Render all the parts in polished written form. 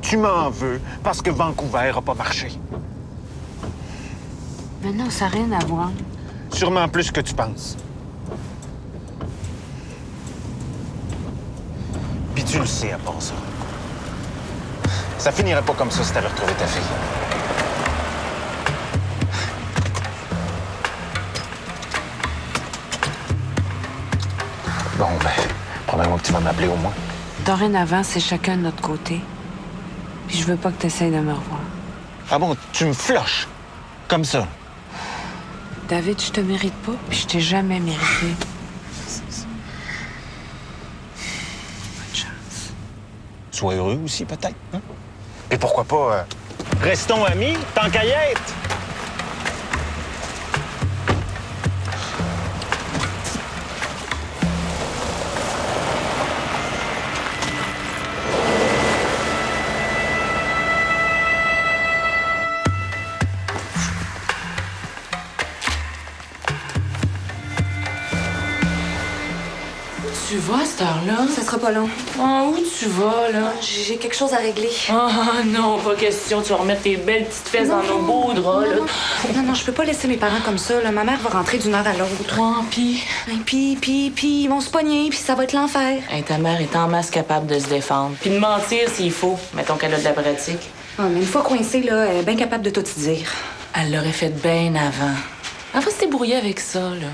Tu m'en veux parce que Vancouver a pas marché. Mais non, ça n'a rien à voir. Sûrement plus que tu penses. Puis tu le sais à part ça. Ça finirait pas comme ça si t'avais retrouvé ta fille. Bon, ben, promets-moi que tu vas m'appeler au moins. Dorénavant, c'est chacun de notre côté. Puis je veux pas que tu essayes de me revoir. Ah bon, tu me floches? Comme ça? David, je te mérite pas, puis je t'ai jamais mérité. Bonne chance. Sois heureux aussi, peut-être. Hein? Et pourquoi pas, restons amis, tant qu'à y être. Tu vas à cette heure-là? Ça sera pas long. Ah, où tu vas, là? J'ai quelque chose à régler. Ah, non, pas question. Tu vas remettre tes belles petites fesses dans nos beaux draps, là. Non, je peux pas laisser mes parents comme ça. Là. Ma mère va rentrer d'une heure à l'autre. Ah, pis? Puis, ils vont se pogner, puis ça va être l'enfer. Hey, ta mère est en masse capable de se défendre. Puis de mentir s'il faut. Mettons qu'elle a de la pratique. Ah, mais une fois coincée, là, elle est bien capable de tout te dire. Elle l'aurait fait bien avant. Elle va se débrouiller avec ça, là.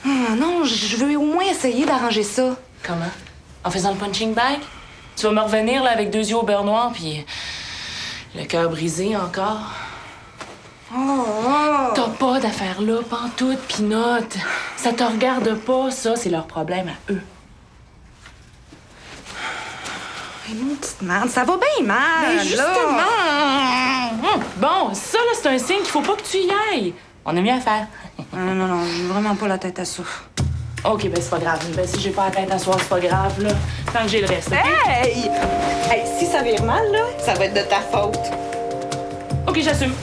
Ah, non, je veux au moins essayer d'arranger ça. Comment? En faisant le punching bag? Tu vas me revenir, là, avec 2 yeux au beurre noir, puis le cœur brisé encore. T'as pas d'affaires là, pantoute, pinotte. Ça te regarde pas, ça. C'est leur problème à eux. Hey, mon petite merde, ça va bien mal, Mais là. justement! Bon, ça, là, c'est un signe qu'il faut pas que tu y ailles. On a mieux à faire. Non, j'ai vraiment pas la tête à ça. OK, ben c'est pas grave. Ben si j'ai pas la tête à soir, c'est pas grave, là. Tant que j'ai le reste, OK? Hey, si ça vire mal, là, ça va être de ta faute. OK, j'assume.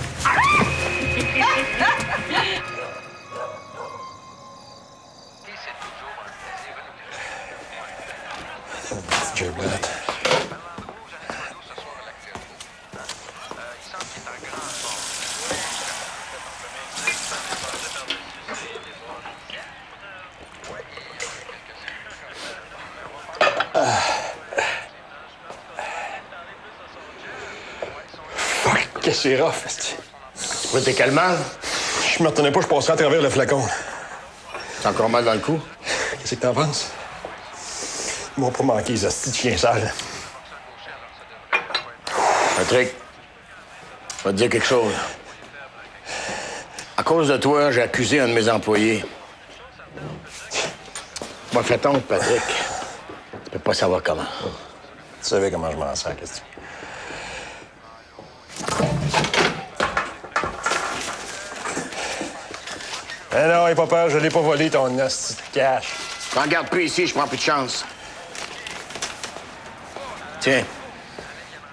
Petite gerblette. Fuck, que c'est rough, esti. Pourquoi t'es calmant? Je me retenais pas, je passerais à travers le flacon. T'as encore mal dans le cou? Qu'est-ce que t'en penses? Ils m'ont pas manqué, les hosties de chiens sales. Patrick, je vais te dire quelque chose. À cause de toi, j'ai accusé un de mes employés. Moi, fais ton, Patrick. Tu peux pas savoir comment. Tu savais comment je m'en sers, qu'est-ce que Eh non, aie pas peur, je l'ai pas volé, ton hostie de cash. T'en gardes plus ici, je prends plus de chance. Tiens,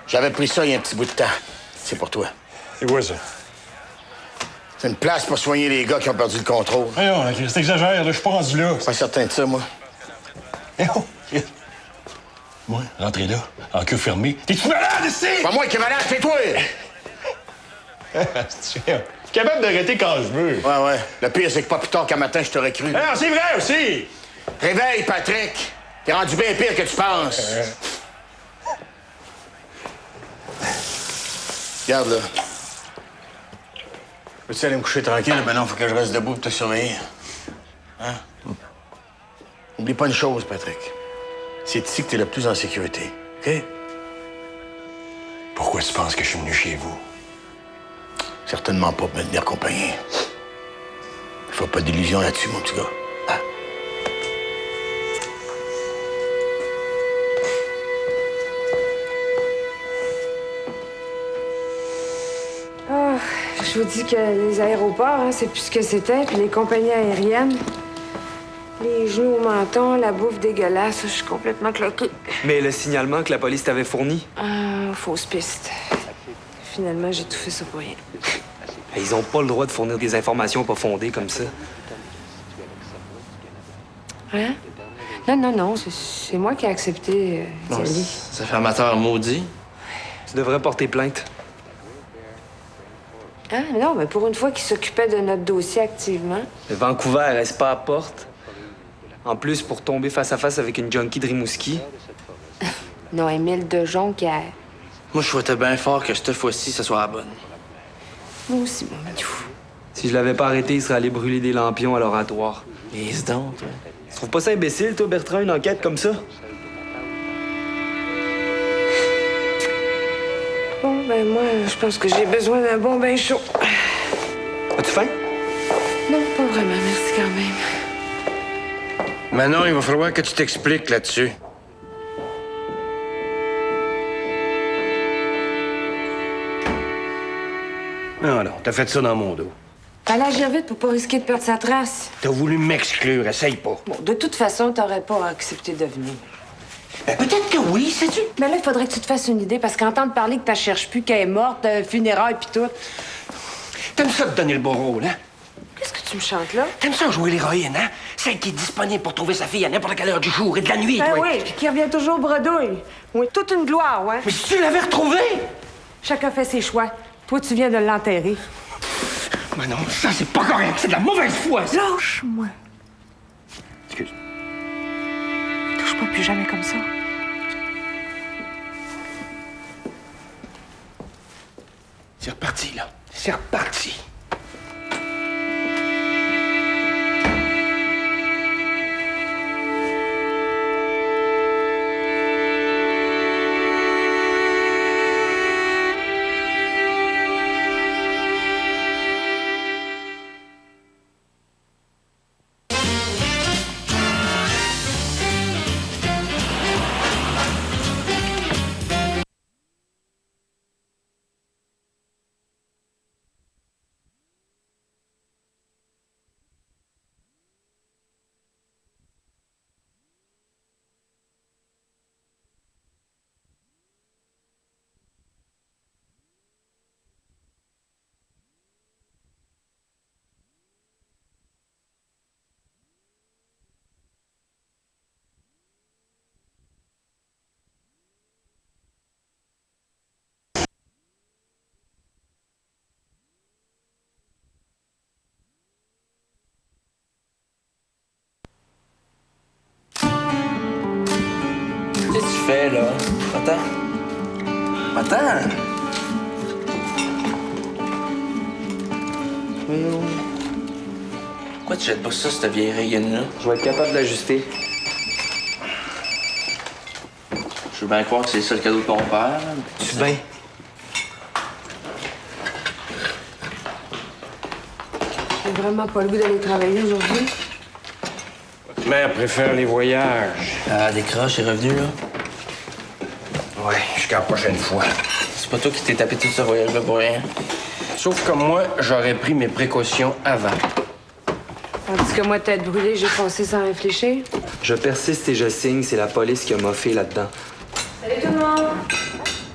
j'avais pris ça il y a un petit bout de temps. C'est pour toi. C'est quoi, ça? C'est une place pour soigner les gars qui ont perdu le contrôle. Eh non, c'est exagère, là, je suis pas rendu là. Pas certain de ça, moi. Eh oh, moi, rentrer là, en queue fermée. T'es-tu malade ici? Pas moi qui est malade, c'est toi! Je suis capable d'arrêter quand je veux. Ouais. Le pire, c'est que pas plus tard qu'un matin, je t'aurais cru. Eh non, c'est vrai aussi! Réveille, Patrick! T'es rendu bien pire que tu penses. Regarde, là. Peux-tu aller me coucher tranquille? Ben non, faut que je reste debout pour te surveiller. Hein? N'oublie pas une chose, Patrick. C'est ici que t'es le plus en sécurité, OK? Pourquoi tu penses que je suis venu chez vous? Certainement pas pour me tenir compagnie. Fais pas d'illusions là-dessus, mon petit gars. Hein? Je vous dis que les aéroports, hein, c'est plus ce que c'était, puis les compagnies aériennes. Les genoux au menton, la bouffe dégueulasse, je suis complètement cloquée. Mais le signalement que la police t'avait fourni, Fausse piste. Finalement, j'ai tout fait ça pour rien. ils ont pas le droit de fournir des informations pas fondées comme ça. Hein? Non, c'est moi qui ai accepté d'y aller. Ça fait amateur maudit. Tu devrais porter plainte. Ah, non, mais pour une fois qu'il s'occupait de notre dossier activement. Le Vancouver reste pas à porte. En plus, pour tomber face à face avec une junkie de Rimouski. Non, Émile Dejon qui a... Moi, je souhaitais bien fort que cette fois-ci, ça soit la bonne. Moi aussi, mon minou. Si je l'avais pas arrêté, il serait allé brûler des lampions à l'oratoire. Mais c'est donc, toi. Tu trouves pas ça imbécile, toi, Bertrand, une enquête comme ça? Bon, ben moi, je pense que j'ai besoin d'un bon bain chaud. As-tu faim? Non, pas vraiment, merci quand même. Manon, il va falloir que tu t'expliques là-dessus. Non, non, t'as fait ça dans mon dos. Fallait agir vite pour pas risquer de perdre sa trace. T'as voulu m'exclure, essaye pas. Bon, de toute façon, t'aurais pas accepté de venir. Ben, peut-être que oui, sais-tu? Mais là, il faudrait que tu te fasses une idée, parce qu'entendre parler que t'as cherches plus, qu'elle est morte, funérailles pis tout. T'aimes ça te donner le beau rôle, hein? Qu'est-ce que tu me chantes là? T'aimes ça jouer l'héroïne, hein? Celle qui est disponible pour trouver sa fille à n'importe quelle heure du jour et de la nuit, Ben toi. oui, puis qui revient toujours bredouille. Oui, toute une gloire, ouais. Mais si tu l'avais retrouvée! Chacun fait ses choix. Toi, tu viens de l'enterrer. Manon, ça, c'est pas correct. C'est de la mauvaise foi, ça. Lâche-moi. Excuse. Touche pas plus jamais comme ça. C'est reparti, là. C'est reparti. Qu'est-ce que tu fais, là? Attends. Attends. Voyons. Pourquoi tu jettes pas ça, cette vieille rayonne-là? Je vais être capable de l'ajuster. Je veux bien croire que c'est ça le cadeau de ton père. Tu bien? J'ai vraiment pas le goût d'aller travailler aujourd'hui. Mère préfère les voyages. Ah, décroche, est revenu, là? Ouais, jusqu'à la prochaine fois. C'est pas toi qui t'es tapé tout ce voyage-là pour rien. Sauf que moi, j'aurais pris mes précautions avant. Tandis que moi, tête brûlée, j'ai foncé sans réfléchir. Je persiste et je signe, c'est la police qui a moffé là-dedans. Salut tout le monde!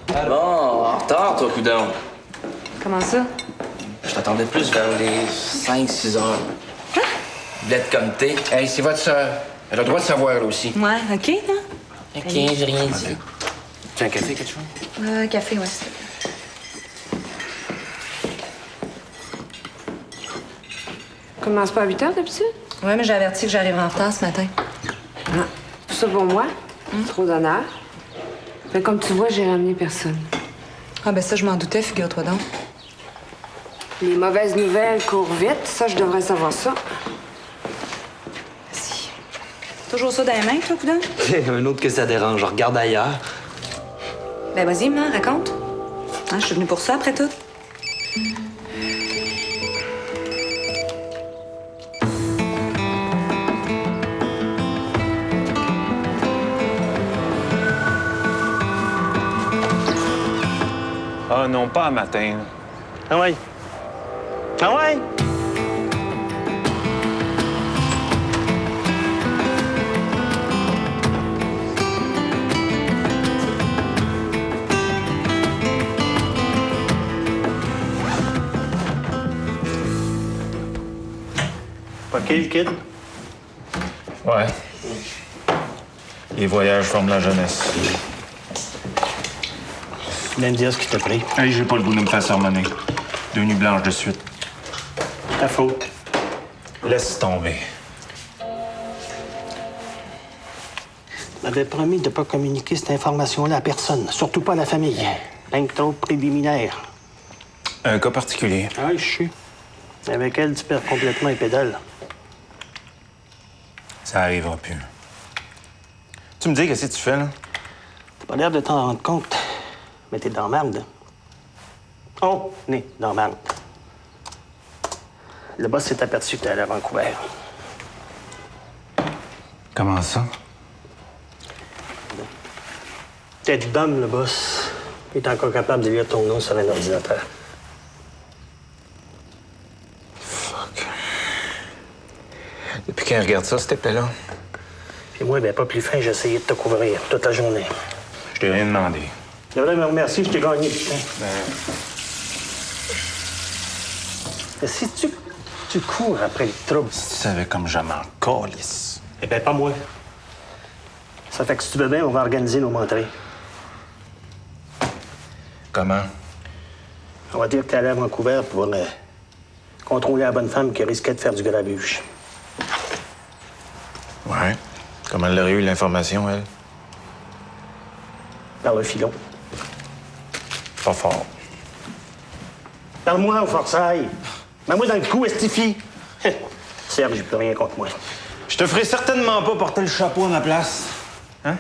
Bon, en retard, toi, coudon. Comment ça? Je t'attendais plus vers les 5-6 heures. Blette comme t'es. Hey, c'est votre sœur. Elle a le droit de savoir, elle aussi. Ouais, OK, là? OK, j'ai rien dit. Tu as un café, quelque chose? Café, ouais. Commence pas à 8 heures d'habitude? Ouais, mais j'ai averti que j'arriverais en retard ce matin. Ah, tout ça pour moi? Trop d'honneur. Mais comme tu vois, j'ai ramené personne. Ah, ben ça, je m'en doutais, figure-toi donc. Les mauvaises nouvelles courent vite. Ça, je devrais savoir ça. Si. Toujours ça dans les mains, toi, coudin? Un autre que ça dérange, je regarde ailleurs. Ben vas-y, maman, raconte. Hein, je suis venue pour ça, après tout. Ah non, pas à matin. Ah ouais. Ah ouais? Pas qui, le kid? Ouais. Les voyages forment la jeunesse. viens me dire ce qui t'a pris. Hey, j'ai pas le goût de me faire sermonner. 2 nuits blanches de suite. Ta faute. Laisse tomber. M'avait promis de pas communiquer cette information-là à personne, surtout pas à la famille. Rien que trop préliminaire. Un cas particulier. Ah, je suis. Avec elle, tu perds complètement les pédales. Ça arrivera plus. Tu me dis, qu'est-ce que tu fais, là? T'as pas l'air de t'en rendre compte, mais t'es dans marde. On est dans marde. Le boss s'est aperçu que t'es allé à Vancouver. Comment ça? Tête d'homme, le boss. Il est encore capable de lire ton nom sur un ordinateur. Fuck. Depuis quand il regarde ça, cette épée-là? Puis moi, ben pas plus fin, j'ai essayé de te couvrir toute la journée. Je t'ai rien demandé. Tu devrais me remercier, je t'ai gagné du temps. Mais si tu cours après le trouble, Si tu savais comme je m'en calisse. eh ben pas moi. Ça fait que si tu veux bien, on va organiser nos montrées. Comment? On va dire que t'es allé à Vancouver pour contrôler la bonne femme qui risquait de faire du grabuge. Ouais. Comment elle aurait eu l'information, elle? Par le filon. Pas fort. Parle-moi au forçailles. Mets-moi dans le cou, Estifi. Serge, j'ai plus rien contre moi. Je te ferai certainement pas porter le chapeau à ma place. Hein?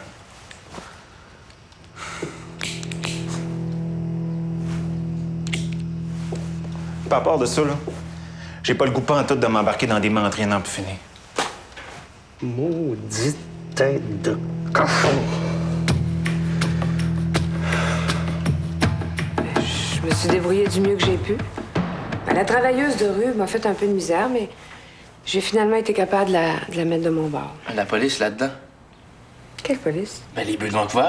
Pas à part de ça, là. J'ai pas le goût pas en tout de m'embarquer dans des menteries non plus finis. Maudite tête de cochon. Je me suis débrouillée du mieux que j'ai pu. La travailleuse de rue m'a fait un peu de misère, mais j'ai finalement été capable de la mettre de mon bord. La police là-dedans? Quelle police? Ben, les bœufs de Vancouver.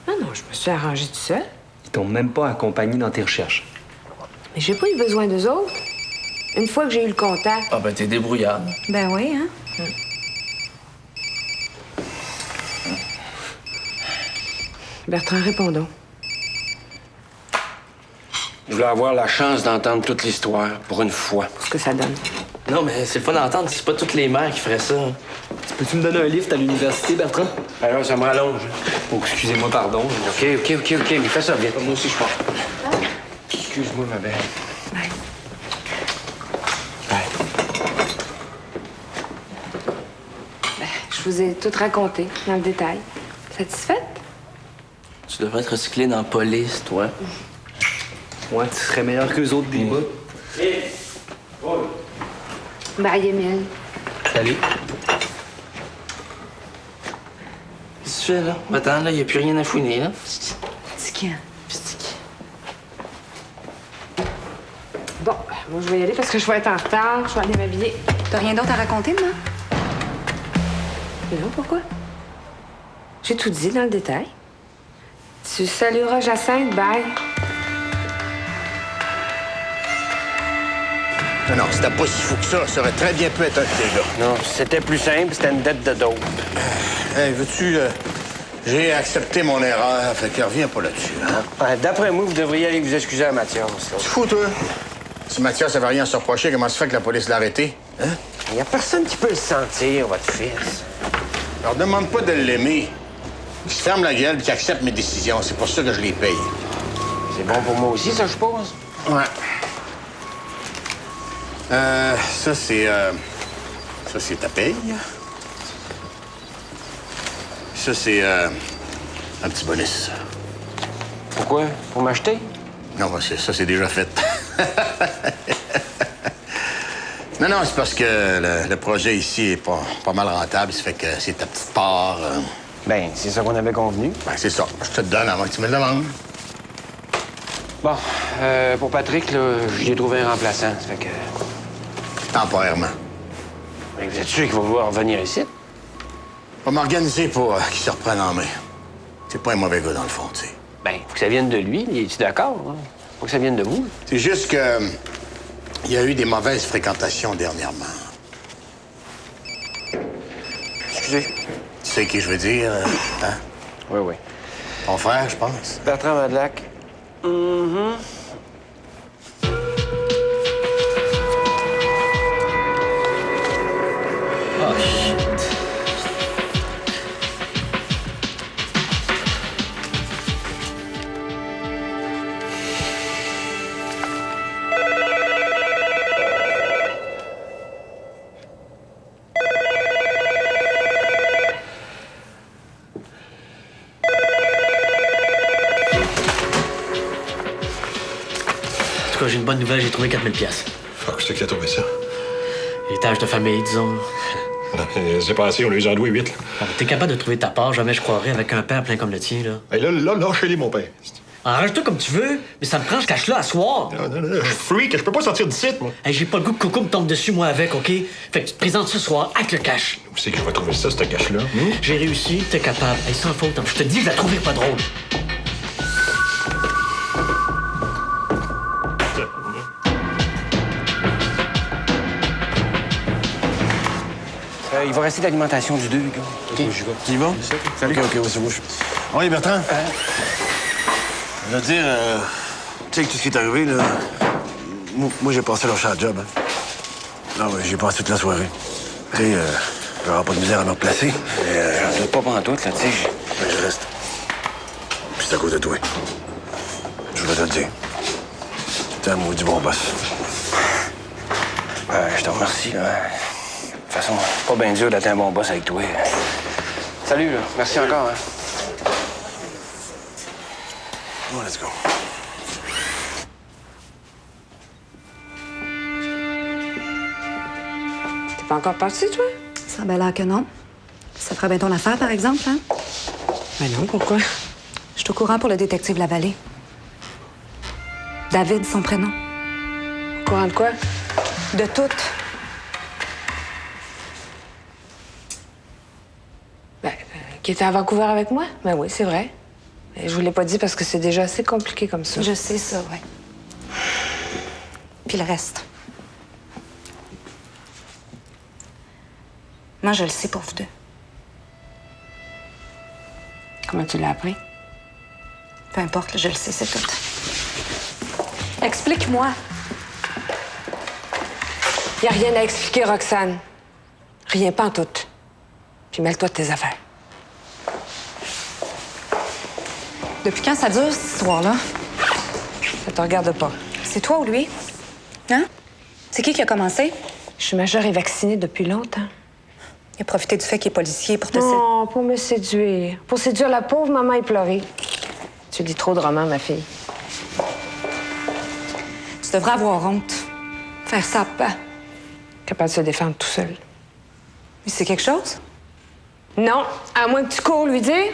Ah non, je me suis arrangée tout seul. Ils t'ont même pas accompagné dans tes recherches. Mais j'ai pas eu besoin d'eux autres. Une fois que j'ai eu le contact, Ah, ben, t'es débrouillarde. Ben oui, hein? Bertrand, répondons. Je voulais avoir la chance d'entendre toute l'histoire, pour une fois. Ce que ça donne. Non, mais c'est le fun d'entendre. C'est pas toutes les mères qui feraient ça. Hein. Peux-tu me donner un lift à l'université, Bertrand? Alors, ça me rallonge. Oh, excusez-moi, pardon. OK, mais fais ça bien. Moi aussi, je pars. Excuse-moi, ma belle. Je vous ai tout raconté, dans le détail. Satisfaite? Tu devrais être recyclé dans la police, toi. Ouais, tu serais meilleur qu'eux autres des bouts. Bye, Émile. Salut. Qu'est-ce que tu fais, là? Attends, là, y a plus rien à fouiner, là. Tiquant. Bon, moi, je vais y aller parce que je vais être en retard. Je vais aller m'habiller. T'as rien d'autre à raconter, maman? Mais non, pourquoi? J'ai tout dit dans le détail. Tu salueras Jacinthe, bye. Non, c'était pas si fou que ça. Ça aurait très bien pu être un de tes gars. Non, c'était plus simple, c'était une dette de dope. Hey, veux-tu... j'ai accepté mon erreur, fait que reviens pas là-dessus. Hein? D'après moi, vous devriez aller vous excuser à Mathias. Tu fous, toi? Si Mathias avait rien à se reprocher, comment se fait que la police l'a arrêté? Hein? Il y a personne qui peut le sentir, votre fils. Alors, demande pas de l'aimer. Il se ferme la gueule et qu'il accepte mes décisions. C'est pour ça que je les paye. C'est bon pour moi aussi, ça, je suppose? Ouais. Ça, c'est... ça, c'est ta paye. Ça, c'est... un petit bonus. Pourquoi? Pour m'acheter? Non, bah, ça, c'est déjà fait. Non, c'est parce que le projet ici est pas mal rentable. Ça fait que c'est ta petite part. Ben, c'est ça qu'on avait convenu. Ben, c'est ça. Je te le donne avant que tu me le demandes. Bon, pour Patrick, là, j'ai trouvé un remplaçant. Ça fait que... Temporairement. Ben, vous êtes sûr qu'il va vouloir revenir ici? On va m'organiser pour qu'il se reprenne en main. C'est pas un mauvais gars, dans le fond, tu sais. Ben, faut que ça vienne de lui. Il est d'accord? Hein? Faut que ça vienne de vous. C'est juste que... il y a eu des mauvaises fréquentations dernièrement. Excusez. Tu sais qui je veux dire, hein? Oui. Ton frère, je pense. Bertrand Madelac. Oh, shit. En tout cas, j'ai une bonne nouvelle, j'ai trouvé 4000 pièces. Fuck, c'est qui a trouvé ça? Héritage de famille, disons. C'est pas assez, on les a doués 8. Bon, t'es capable de trouver ta part, jamais je croirais, avec un père plein comme le tien, là. Hey, là, lâchez-les, mon père. Arrange-toi comme tu veux, mais ça me prend ce cash-là à soir. Non, je suis freak, je peux pas sortir d'ici, moi. Hey, j'ai pas le goût que Coco me tombe dessus, moi, avec, OK? Fait que tu te présentes ce soir avec le cash. Où c'est que je vais trouver ça, ce cash-là? J'ai réussi, t'es capable. Hey, sans faute, hein. Je te dis, je la trouverai pas drôle. Il va rester de l'alimentation du 2, Hugo. OK, j'y vais. Tu y vas? Salut. OK, c'est bouche. Oui, Bertrand. Je veux dire, tu sais que tout ce qui est arrivé, là, moi j'ai passé leur chat à job. Hein. Ah oui, j'ai passé toute la soirée. Tu sais, j'aurai pas de misère à me replacer. Mais J'en doute pas pantoute, là, tu sais. je reste. Puis c'est à cause de toi. Je voulais te le dire. T'es un maudit bon boss. Je te remercie, là. De toute façon, c'est pas bien dur d'être un bon boss avec toi. Salut, là. Merci encore, hein. Bon, let's go. T'es pas encore parti, toi? Ça a bien l'air que non. Ça ferait bien ton affaire, par exemple, hein? Ben non, pourquoi? Je suis au courant pour le détective Lavallée. David, son prénom. Au courant de quoi? De tout. Qui était à Vancouver avec moi? Ben oui, c'est vrai. Et je vous l'ai pas dit parce que c'est déjà assez compliqué comme ça. Je sais ça, ouais. Puis le reste. Moi, je le sais pour vous deux. Comment tu l'as appris? Peu importe, là, je le sais, c'est tout. Explique-moi. Y a rien à expliquer, Roxane. Rien, pas en tout. Puis mêle-toi de tes affaires. Depuis quand ça dure, cette histoire-là? Ça te regarde pas. C'est toi ou lui? Hein? C'est qui a commencé? Je suis majeure et vaccinée depuis longtemps. Il a profité du fait qu'il est policier pour te Non, pour me séduire. Pour séduire la pauvre maman éplorée. Tu lis trop de romans, ma fille. Tu devrais avoir honte. Faire ça pas. Capable de se défendre tout seul. Mais c'est quelque chose? Non, à moins que tu cours lui dire.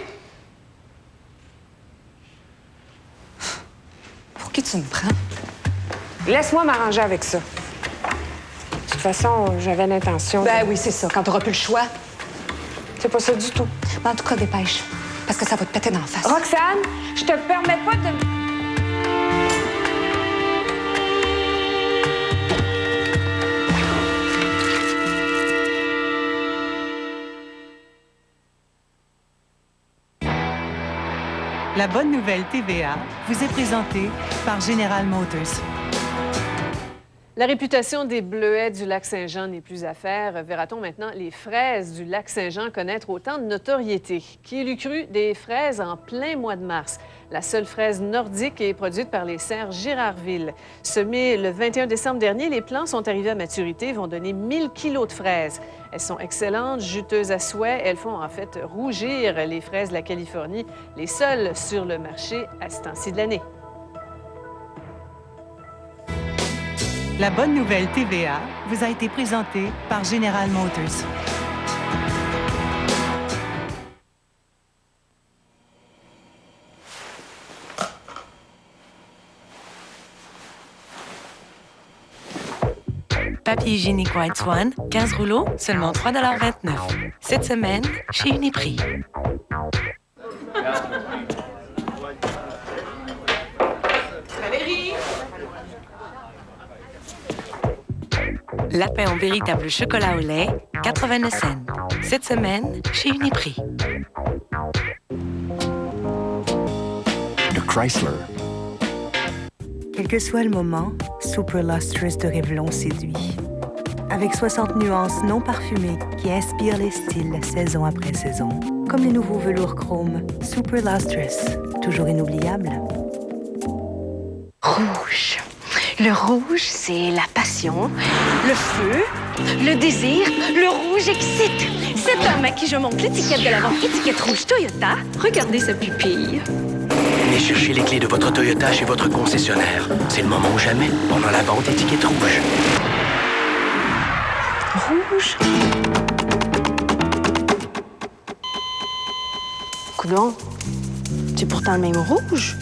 Pour qui tu me prends? Laisse-moi m'arranger avec ça. De toute façon, j'avais l'intention. Ben oui, c'est ça, quand t'auras plus le choix. C'est pas ça du tout. Ben, en tout cas, dépêche. Parce que ça va te péter dans la face. Roxane, je te permets pas de... La bonne nouvelle TVA vous est présentée par General Motors. La réputation des bleuets du lac Saint-Jean n'est plus à faire. Verra-t-on maintenant les fraises du lac Saint-Jean connaître autant de notoriété? Qui l'eût cru des fraises en plein mois de mars? La seule fraise nordique est produite par les serres Girardville. Semées le 21 décembre dernier, les plants sont arrivés à maturité et vont donner 1000 kilos de fraises. Elles sont excellentes, juteuses à souhait. Elles font en fait rougir les fraises de la Californie, les seules sur le marché à ce temps-ci de l'année. La bonne nouvelle TVA vous a été présentée par General Motors. Papier hygiénique White Swan, 15 rouleaux, seulement 3,29 $. Cette semaine, chez Uniprix. Valérie! Lapin au véritable chocolat au lait, 89 cents. Cette semaine, chez Uniprix. Le Chrysler. Quel que soit le moment, Super Lustrous de Revlon séduit. Avec 60 nuances non parfumées qui inspirent les styles saison après saison. Comme les nouveaux velours chrome, Super Lustrous, toujours inoubliable. Rouge. Le rouge, c'est la passion, le feu, le désir. Le rouge excite. C'est homme à qui je montre l'étiquette de la vente étiquette rouge Toyota. Regardez sa pupille. Venez chercher les clés de votre Toyota chez votre concessionnaire. C'est le moment ou jamais pendant la vente étiquette rouge. Rouge? Coudon, c'est pourtant le même rouge.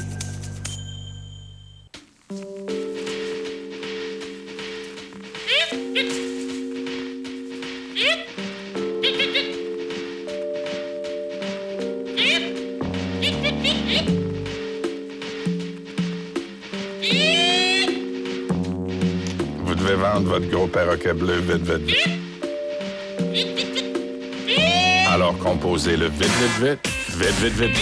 Vous devez vendre votre gros perroquet bleu vite, vite, vite. Alors composez-le vite, vite, vite. Vite, vite, vite.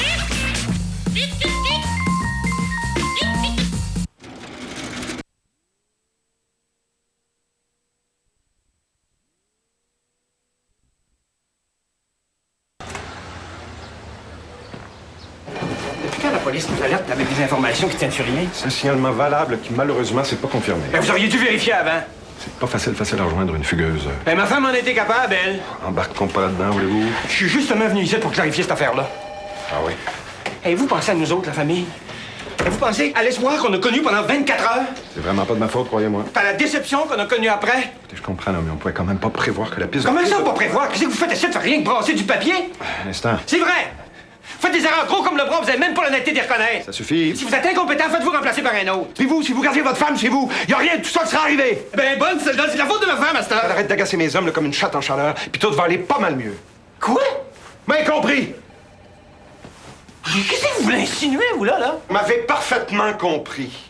Depuis quand la police nous alerte avec des informations qui tiennent sur rien? C'est un signalement valable qui, malheureusement, c'est pas confirmé. Ben, vous auriez dû vérifier avant. C'est pas facile à rejoindre une fugueuse. Ben, ma femme en était capable, elle. Embarquons pas là-dedans, voulez-vous? Je suis justement venu ici pour clarifier cette affaire-là. Ah oui? Et vous pensez à nous autres, la famille? Et vous pensez à l'espoir qu'on a connu pendant 24 heures? C'est vraiment pas de ma faute, croyez-moi. À la déception qu'on a connue après? Écoutez, je comprends, là, mais on pouvait quand même pas prévoir que la piste... Comment ça, pas prévoir? Qu'est-ce que vous faites ici de faire rien que brasser du papier? Un instant. C'est vrai! Vous faites des erreurs gros comme le bras, vous avez même pas l'honnêteté d'y reconnaître. Ça suffit. Si vous êtes incompétent, faites-vous remplacer par un autre. Puis vous, si vous gardiez votre femme chez vous, y a rien de tout ça qui sera arrivé. Ben, bonne, c'est la faute de ma femme, à cette heure. Arrête d'agacer mes hommes là, comme une chatte en chaleur, puis tout va aller pas mal mieux. Quoi? Mais compris! Qu'est-ce que vous voulez insinuer, vous, là? Vous m'avez parfaitement compris.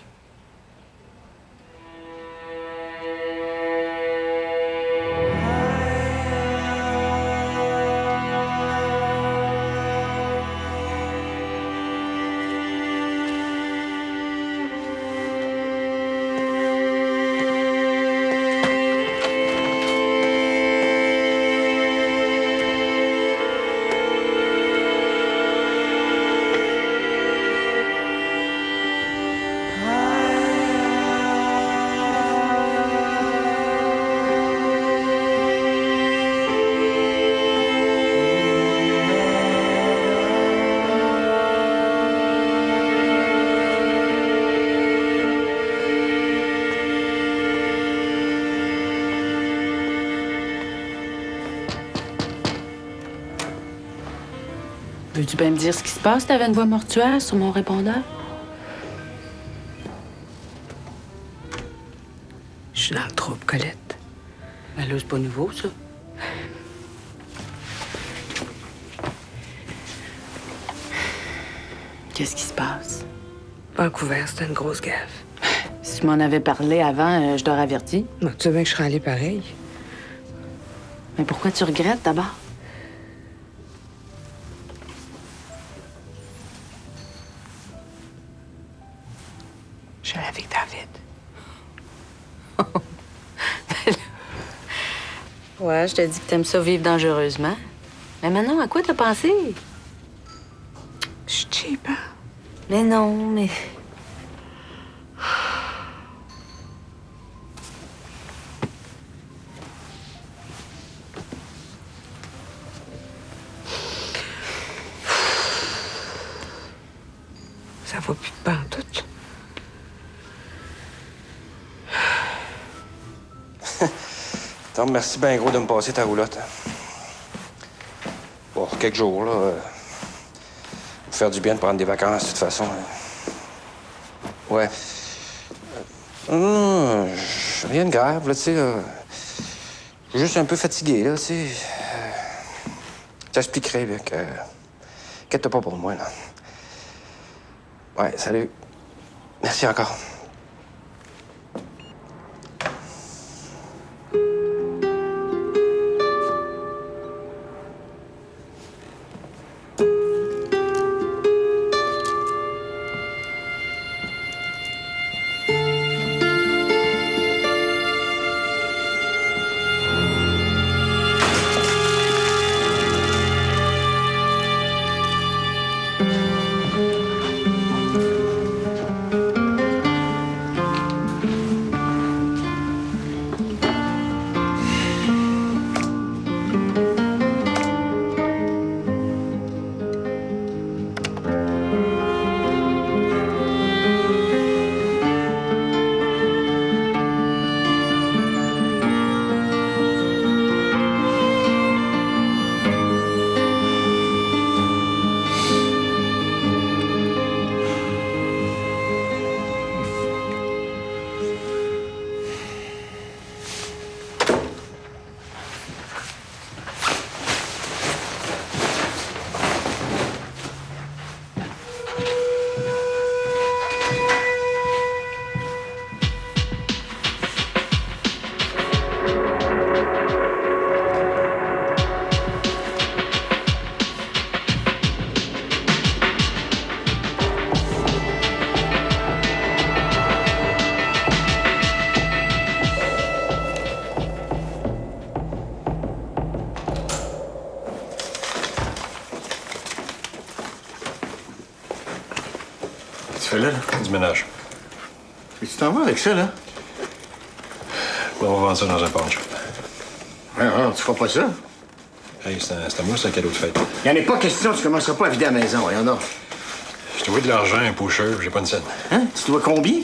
Veux-tu bien me dire ce qui se passe? T'avais une voix mortuaire sur mon répondeur? Je suis dans le trouble, Colette. Ben là, c'est pas nouveau, ça. Qu'est-ce qui se passe? Vancouver, c'était une grosse gaffe. Si tu m'en avais parlé avant, je t'aurais averti. Bon, tu sais bien que je serais allée pareil. Mais pourquoi tu regrettes, d'abord? Je suis allée avec David. Ouais, je te dis que t'aimes ça vivre dangereusement. Mais maintenant, à quoi t'as pensé? Je suis cheap, hein? Mais non, mais... Ça va plus de pantoute. Tom, merci bien gros de me passer ta roulotte. Bon, quelques jours, là. Faire du bien de prendre des vacances, de toute façon. Ouais. Rien de grave, là, tu sais. Je suis juste un peu fatigué, là, tu sais. J'expliquerai, bien que... Inquiète-toi pas pour moi, là. Ouais, salut. Merci encore. fais là? Du ménage. Et tu t'en vas avec ça, là? On va vendre ça dans un pawn shop. Non, tu feras pas ça. Hey, c'est à moi, c'est un cadeau de fête. Il n'y en a pas question, tu commenceras pas à vider la maison, voyons donc. Je te vois de l'argent, un pusher, j'ai pas une scène. Hein? Tu dois combien?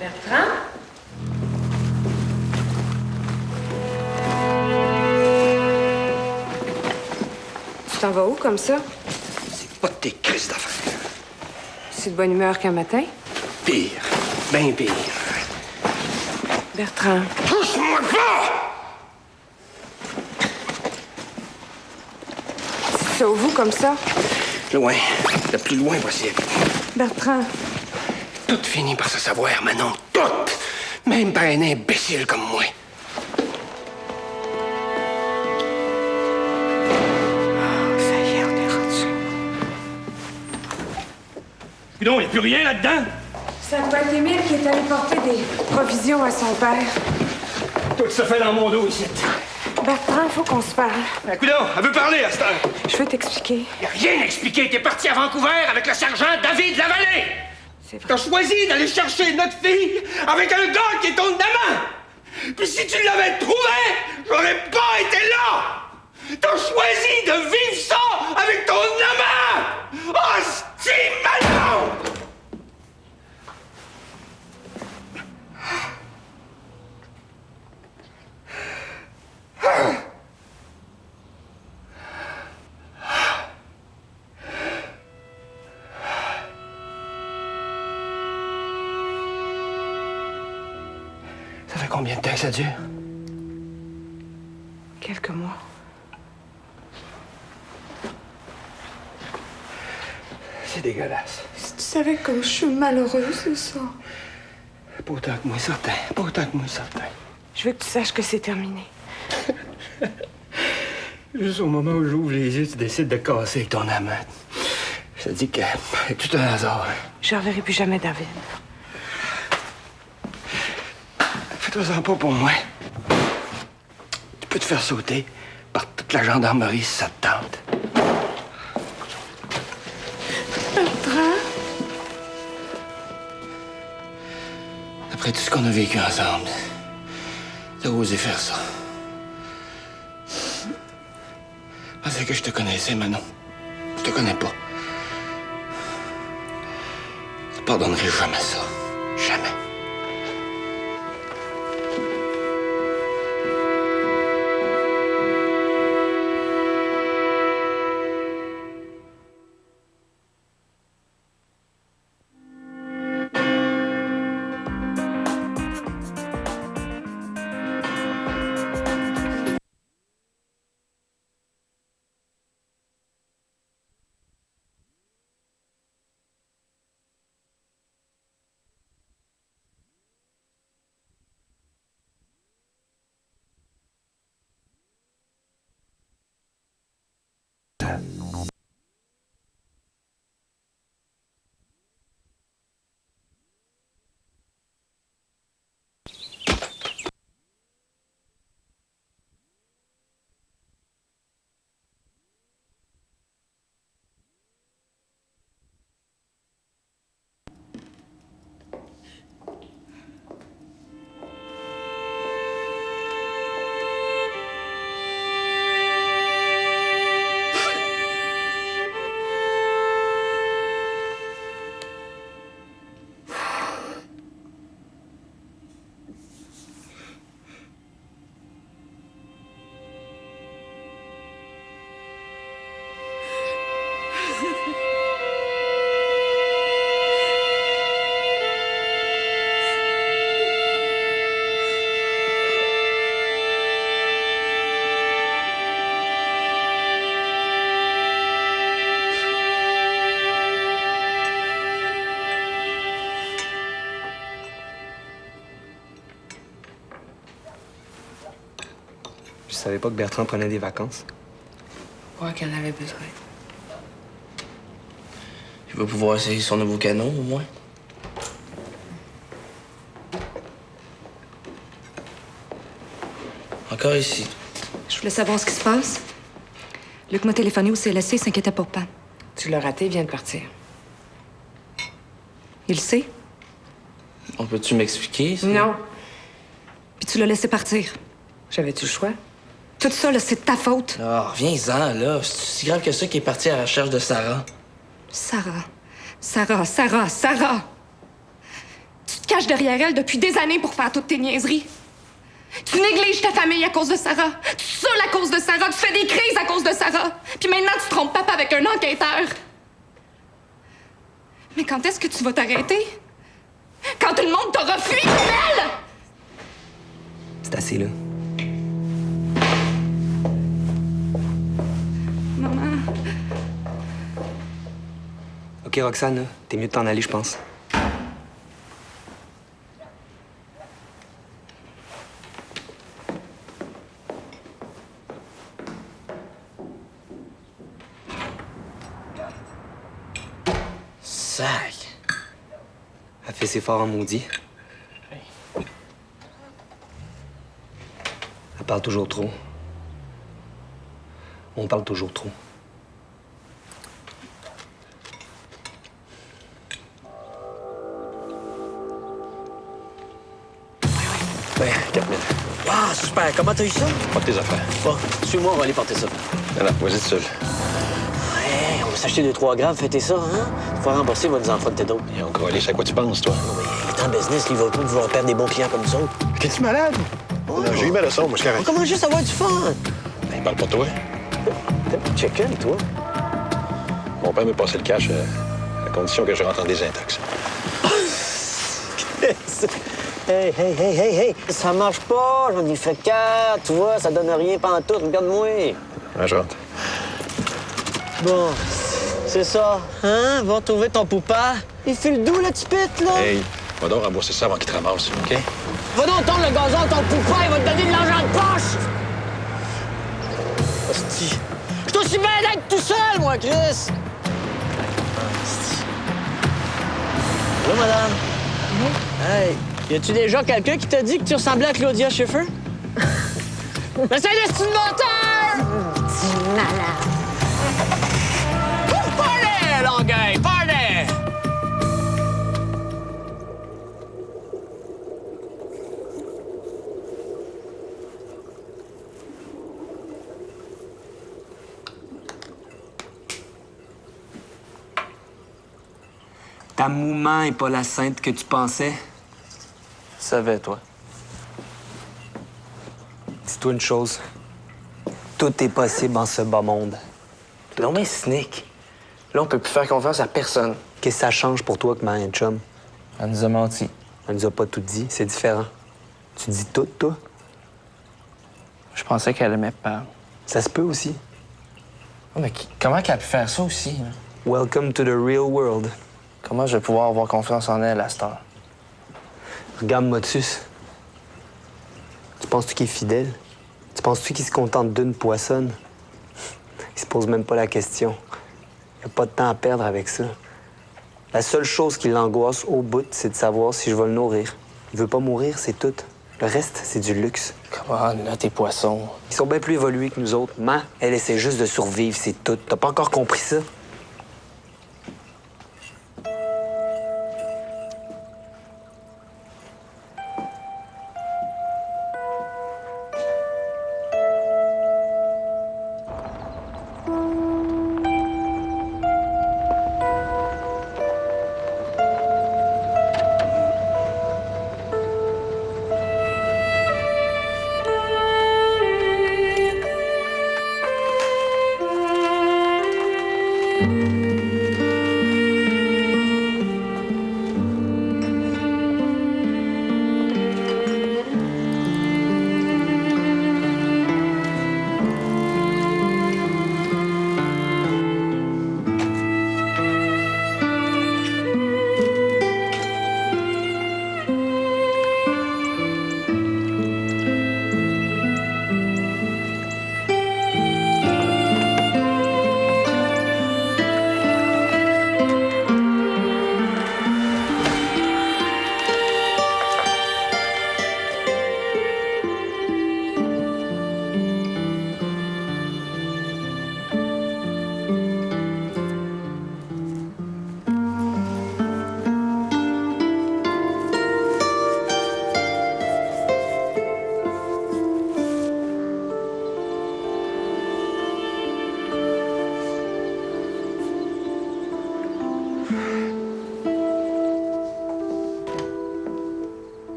Bertrand? Tu t'en vas où comme ça? Pas de tes crises d'affaires. C'est de bonne humeur qu'un matin? Pire. Ben pire. Bertrand. Touche-moi pas! Sauve-vous comme ça? Loin. Le plus loin possible. Bertrand. Tout finit par se savoir, Manon. Tout! Même par un imbécile comme moi. Ça y est, on est rendu. Non, il n'y a plus rien là-dedans. Ça doit être Émile qui est allé porter des provisions à son père. Tout se fait dans mon dos ici. Bertrand, faut qu'on se parle. Coudonc, elle veut parler à cette heure. Je veux t'expliquer. Y a rien expliqué. T'es parti à Vancouver avec le sergent David Lavallée. T'as choisi d'aller chercher notre fille avec un gars qui est ton amant. Puis si tu l'avais trouvé, j'aurais pas été là. T'as choisi de vivre ça avec ton amant. Oh, c'est Manon! Ça fait combien de temps que ça dure? Quelques mois. C'est dégueulasse. Si tu savais comme je suis malheureuse, c'est ça. Pas autant que moi, certain. Pas autant que moi, certain. Je veux que tu saches que c'est terminé. Juste au moment où j'ouvre les yeux, tu décides de casser avec ton amant. Je te dis que c'est tout un hasard. Je reverrai plus jamais David. Fais-toi-en pas pour moi. Tu peux te faire sauter par toute la gendarmerie si ça te tente. Bertrand? Après tout ce qu'on a vécu ensemble, t'as osé faire ça. Je pensais que je te connaissais, Manon. Je te connais pas. Je te pardonnerai jamais ça. Jamais. Je savais pas que Bertrand prenait des vacances. Ouais, qu'elle en avait besoin. Il va pouvoir essayer son nouveau canon, au moins. Encore ici. Je voulais savoir ce qui se passe. Luc m'a téléphoné au CLSC, il s'inquiétait pour Pam. Tu l'as raté, il vient de partir. Il le sait? On peut-tu m'expliquer? ça? Non. Puis tu l'as laissé partir. J'avais-tu le choix? Tout ça, là, c'est de ta faute. Ah, reviens-en, là. C'est si grave que ça qui est parti à la recherche de Sarah. Sarah. Tu te caches derrière elle depuis des années pour faire toutes tes niaiseries. Tu négliges ta famille à cause de Sarah. Tu saoules à cause de Sarah. Tu fais des crises à cause de Sarah. Puis maintenant, tu trompes papa avec un enquêteur. Mais quand est-ce que tu vas t'arrêter? Quand tout le monde t'aura fui, poubelle! C'est assez, là. Maman. OK, Roxane, là, t'es mieux de t'en aller, je pense. Sac. Elle fait ses forts en maudit. Elle parle toujours trop. On parle toujours trop. Ben, 4 000. Ah, super. Comment t'as eu ça? Porte tes affaires. Bon, suis-moi, on va aller porter ça. Non, vas-y tout seul. Ouais, on va s'acheter 2-3 grammes, fêter ça, hein? Faut rembourser, il va nous en frotter d'autres. Et encore aller, à quoi tu penses, toi? Il est en business, il va pas vouloir perdre des bons clients comme ça. T'es-tu malade? Non, j'ai eu ma leçon, moi, je On commence juste à avoir du fun. Ben, parle pour toi. T'es pas chicken, toi? Mon père m'a passé le cash à condition que je rentre en désintox. Hey, ça marche pas, j'en ai fait 4, tu vois, ça donne rien pantoute, regarde-moi. Ouais, je rentre. Bon, c'est ça, hein? Va retrouver ton poupa. Il file d'où, le petit pit, là? Hey, va donc rembourser ça avant qu'il te ramasse, OK? Va donc tondre le gazon à ton poupa, il va te donner de l'argent de poche! Hostie. Je suis aussi bien d'être tout seul, moi, Chris! Hostie. Allô, madame? Hey, y a-tu déjà quelqu'un qui t'a dit que tu ressemblais à Claudia Schiffer? Mais c'est un esti de menteur! Petit malade. Party, Longueuil, party! Ta maman est pas la sainte que tu pensais. Je savais, toi. Dis-toi une chose. Tout est possible en ce bas monde. T'es donc bien cynique. Là, on peut plus faire confiance à personne. Qu'est-ce que ça change pour toi que Marianne Chum? Elle nous a menti. Elle nous a pas tout dit. C'est différent. Tu dis tout, toi? Je pensais qu'elle aimait pas. Ça se peut aussi. Oh, mais comment qu'elle a pu faire ça aussi? Là? Welcome to the real world. Comment je vais pouvoir avoir confiance en elle à cette heure? Regarde Motus. Tu penses-tu qu'il est fidèle? Tu penses-tu qu'il se contente d'une poissonne? Il se pose même pas la question. Il a pas de temps à perdre avec ça. La seule chose qui l'angoisse au bout, c'est de savoir si je vais le nourrir. Il veut pas mourir, c'est tout. Le reste, c'est du luxe. Comment, là, tes poissons? Ils sont bien plus évolués que nous autres. Ma, elle essaie juste de survivre, c'est tout. T'as pas encore compris ça?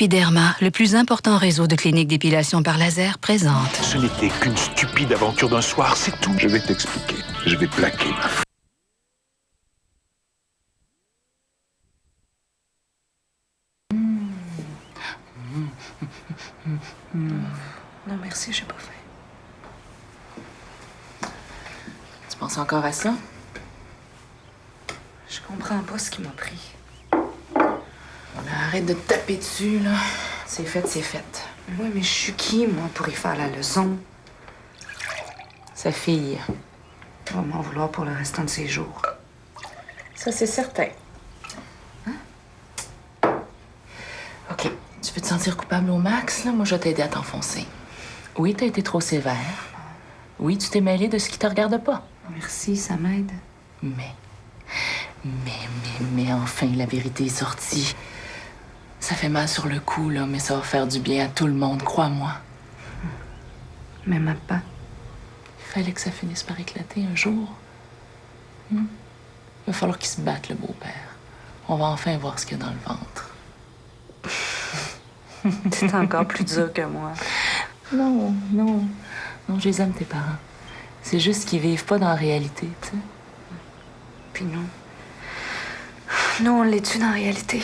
Épiderma, le plus important réseau de cliniques d'épilation par laser, présente. Ce n'était qu'une stupide aventure d'un soir, c'est tout. Je vais t'expliquer. Je vais plaquer ma f... Non, merci, j'ai pas faim. Tu penses encore à ça? Je comprends pas ce qui m'a pris. Arrête de te taper dessus, là. C'est fait, c'est fait. Oui, mais je suis qui, moi, pour y faire la leçon? Sa fille. Elle va m'en vouloir pour le restant de ses jours. Ça, c'est certain. Hein? OK. Tu peux te sentir coupable au max, là? Moi, je vais t'aider à t'enfoncer. Oui, t'as été trop sévère. Oui, tu t'es mêlé de ce qui te regarde pas. Merci, ça m'aide. Mais enfin, la vérité est sortie. Ça fait mal sur le coup, là, mais ça va faire du bien à tout le monde, crois-moi. Même à pas. Il fallait que ça finisse par éclater un jour. Il va falloir qu'il se batte, le beau-père. On va enfin voir ce qu'il y a dans le ventre. T'es encore plus dur que moi. Non, je les aime, tes parents. C'est juste qu'ils vivent pas dans la réalité, tu sais. Puis nous... Nous, on l'est-tu dans la réalité?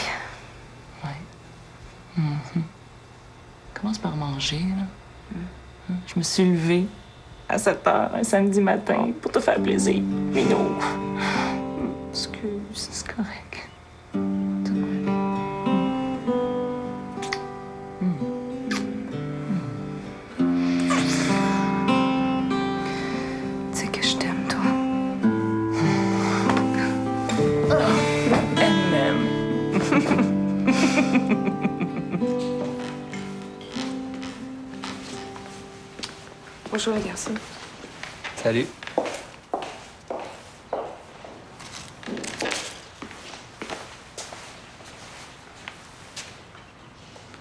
Commence par manger, là. Je me suis levée à 7 h un samedi matin pour te faire plaisir. Minou. Excuse, c'est correct. Tu sais que je t'aime, toi. Elle m'aime. Bonjour, les garçons. Salut.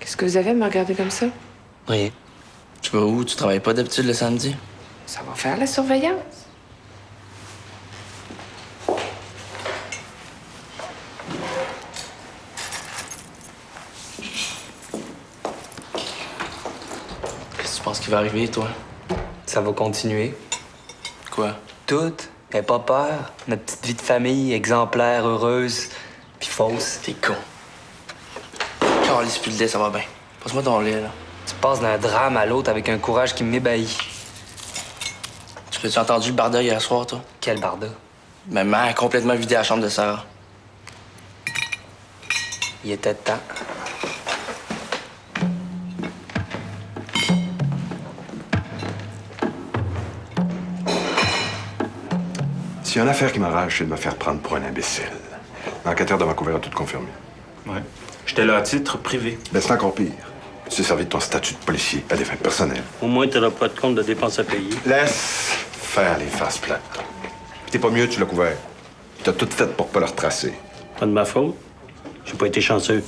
Qu'est-ce que vous avez à me regarder comme ça? Rien. Tu vas où? Tu travailles pas d'habitude le samedi? Ça va faire la surveillance. Qu'est-ce que tu penses qui va arriver, toi? Ça va continuer. Quoi? Tout. N'aie pas peur. Notre petite vie de famille, exemplaire, heureuse, puis fausse. T'es con. Calisse plus le lait, ça va bien. Passe-moi ton lait, là. Tu passes d'un drame à l'autre avec un courage qui m'ébahit. Tu l'as-tu entendu le barda hier soir, toi? Quel barda? Ma mère a complètement vidé la chambre de Sarah. Il était temps. S'il y a une affaire qui m'arrache, c'est de me faire prendre pour un imbécile. L'enquêteur de Vancouver a tout confirmé. Ouais. J'étais là à titre privé. Ben, c'est encore pire. Tu t'es servi de ton statut de policier à des fins personnelles. Au moins, tu n'auras pas de compte de dépenses à payer. Laisse faire les faces plates. Puis t'es pas mieux, tu l'as couvert. T'as tout fait pour pas le retracer. Pas de ma faute. J'ai pas été chanceux.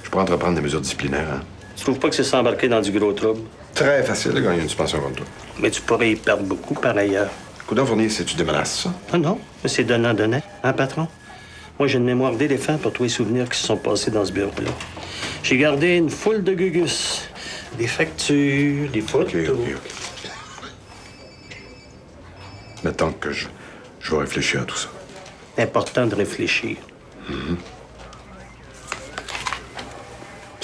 Je pourrais entreprendre des mesures disciplinaires, hein? Tu trouves pas que c'est s'embarquer dans du gros trouble? Très facile de gagner une suspension contre toi. Mais tu pourrais y perdre beaucoup par ailleurs. Coudon Fournier, c'est-tu des menaces, ça? Ah non, mais c'est donnant-donnant, hein, patron? Moi, j'ai une mémoire d'éléphant pour tous les souvenirs qui se sont passés dans ce bureau-là. J'ai gardé une foule de gugus. Des factures, des photos. OK. Mettons que je vais réfléchir à tout ça. Important de réfléchir. Puis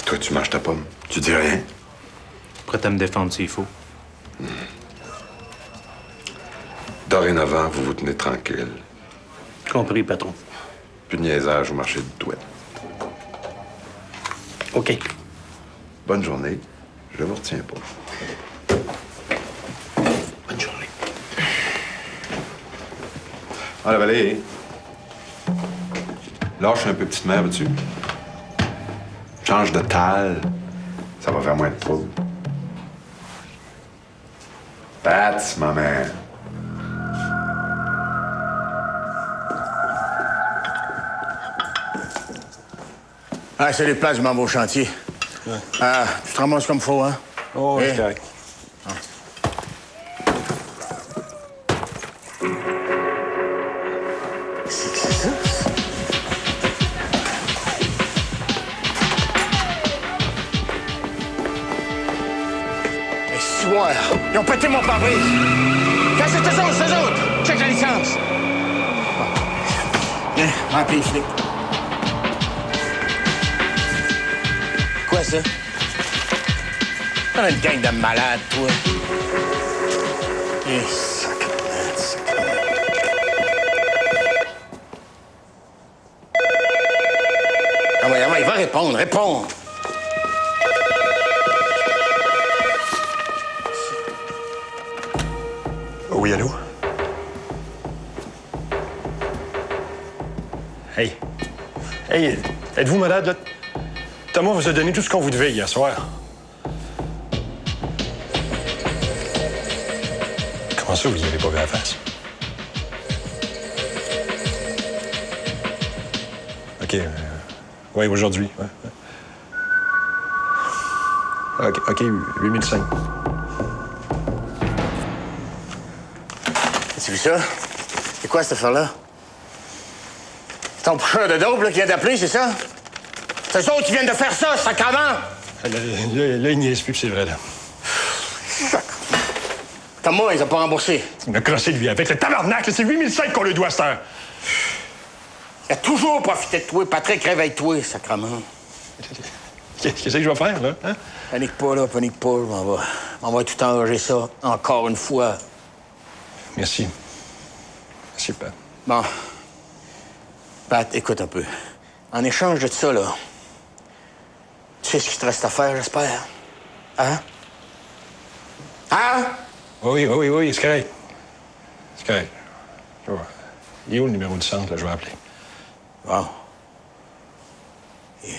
toi, tu manges ta pomme. Tu dis rien? Prêt à me défendre s'il faut. Dorénavant, vous vous tenez tranquille. Compris, patron. Plus de niaisage au marché de douette. OK. Bonne journée. Je vous retiens pas. Bonne journée. Ah, la Valérie. Lâche un peu, petite mère, veux-tu? Change de talle. Ça va faire moins de trouble. That's ma mère. Ah, c'est les places, je m'en vais au chantier. Ouais. Ah, tu te ramasses comme faut, hein? Oh, Eh? c'est correct. C'est ça? soir. Ils ont pété mon pare-brise. Qu'est-ce que c'est eux autres? Check la licence. Viens, remplis les flics. Quoi, ça? On a une gang de malades, toi. Eh, sacrement. Ah ouais, il va répondre, réponds. Oui, allô? Hey. Hey, êtes-vous malade, là? Thomas vous a donné tout ce qu'on vous devait hier soir. Comment ça, vous n'y avez pas vu la face? OK. Oui, aujourd'hui. Ouais. OK, 8005. As-tu vu ça? C'est quoi, cette affaire-là? C'est ton poucheur de dope, là, qui vient d'appeler, c'est ça? C'est eux autres qui viennent de faire ça, sacrement! Là, il niaise plus que c'est vrai, là. Thomas, ils ont pas remboursé. Il m'a crossé, lui, avec le tabarnak, là, c'est 8005 qu'on le doit à cette heure. Il a toujours profité de toi. Patrick, réveille-toi, sacrement. Qu'est-ce que je vais faire, là? Hein? Panique pas, là, panique pas. On va tout enrager ça, encore une fois. Merci. Merci, Pat. Bon. Pat, écoute un peu. En échange de ça, là, tu sais ce qu'il te reste à faire, j'espère? Hein? Hein? Oui, c'est correct. C'est correct. Je vois. Il est où le numéro du centre, là? Je vais appeler. Bon. Yeah.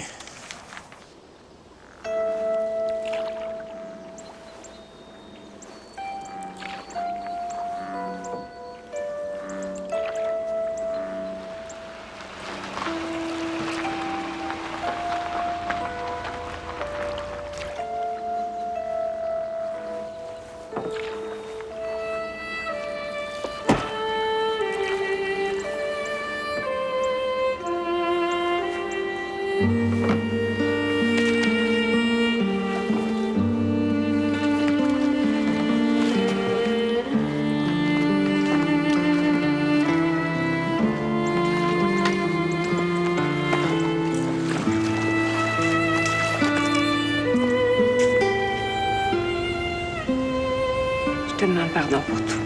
Je te demande pardon pour tout.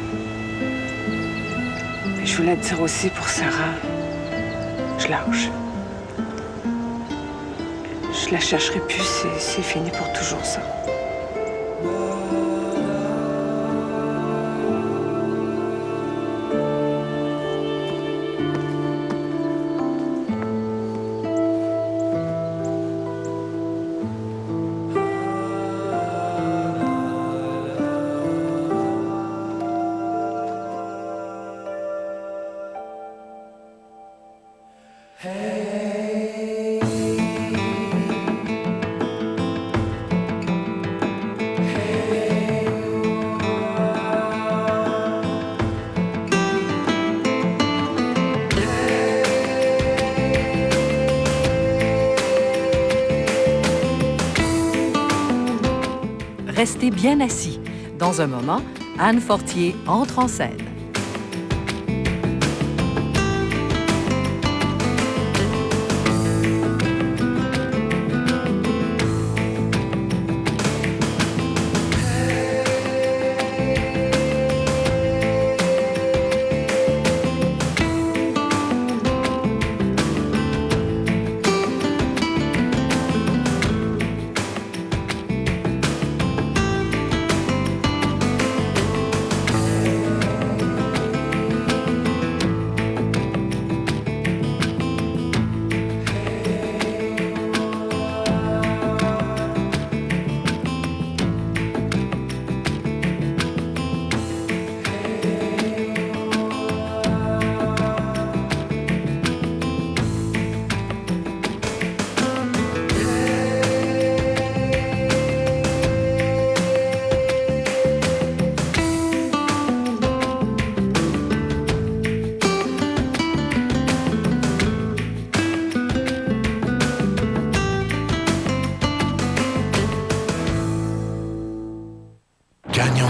Et je voulais te dire aussi pour Sarah, je lâche. Je la chercherai plus, c'est fini pour toujours, ça. Restez bien assis. Dans un moment, Anne Fortier entre en scène.